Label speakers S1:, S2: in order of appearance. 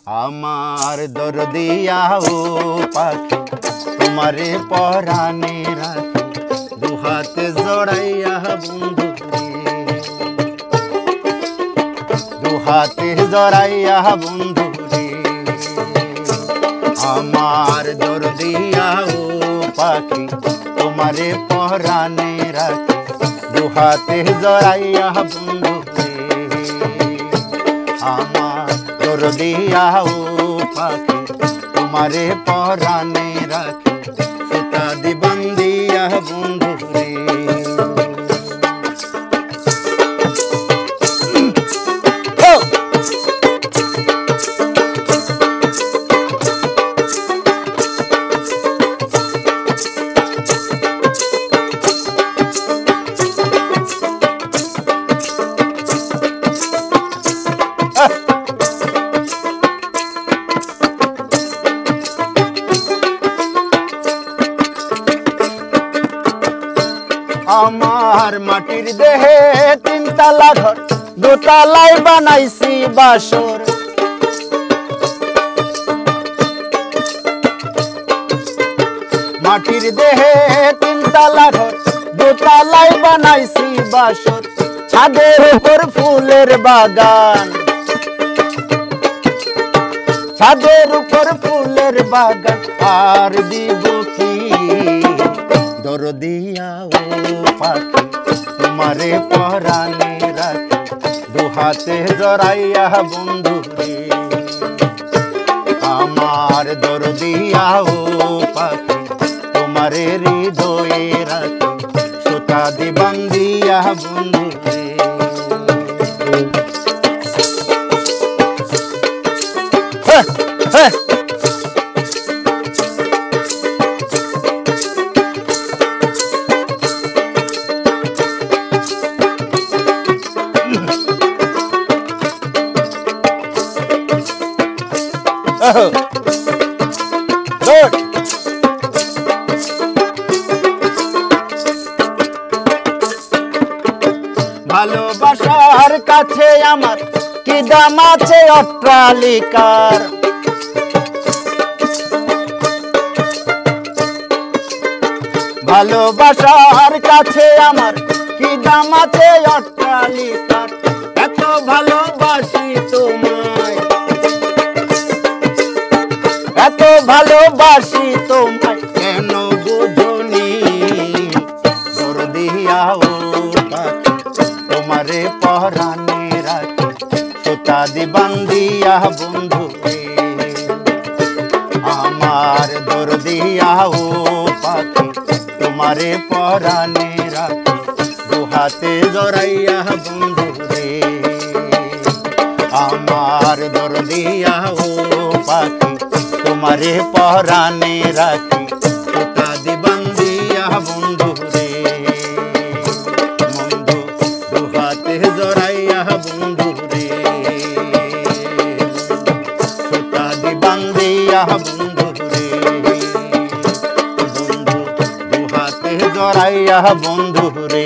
S1: আমার দরদিয়া ও পাখি তোমারে পরাণে রাখি দুহাতে জড়াইয়া বন্ধু দুহাতে জড়াইয়া বন্ধু রে আমার দরদিয়া ও পাখি তোমারে পরাণে রাখি দুহাতে জড়াইয়া বন্ধু রে আমার দরদিয়া ও পাখি তোমারে পরাণে রাখি সুতা দি বান্ধিয়া বন্ধু রে আমার মাটির দেহে তিনতলা ঘর দোতলায় বানাইছি বাসর মাটির দেহে তিনতলা ঘর দোতলায় বানাইছি বাসর ছাদের উপর ফুলের বাগান ছাদের উপর ফুলের বাগান আর দিব কি দরদিয়া ও পাখি তোমারে পরাণে রাখি দুহাতে জড়াইয়া বন্ধু রে আমার দরদিয়া ও পাখি তোমারে হৃদয়ে রাখি সুতা দি বান্ধিয়া বন্ধু রে ভালোবাসার কাছে আমার কি দাম আছে অট্টালিকার ভালোবাসার কাছে আমার কি দাম আছে অট্টালিকার এত ভালোবাসি তোমায় এত ভালোবাসি তোমায় কেন বুঝনি দরদিয়া ও পাখি তোমারে পরাণে রাখি সুতা দি বান্ধিয়া বন্ধু রে আমার দরদিয়া ও পাখি তোমারে পরাণে রাখি দুহাতে জড়াইয়া বন্ধু রে আমার দরদিয়া ও পাখি তোমারে পরাণে রাখি সুতা দি বান্ধিয়া বন্ধু রে বন্ধু দুহাতে জড়াইয়া বন্ধু রে সুতা দি বান্ধিয়া বন্ধু রে বন্ধু দুহাতে জড়াইয়া বন্ধু রে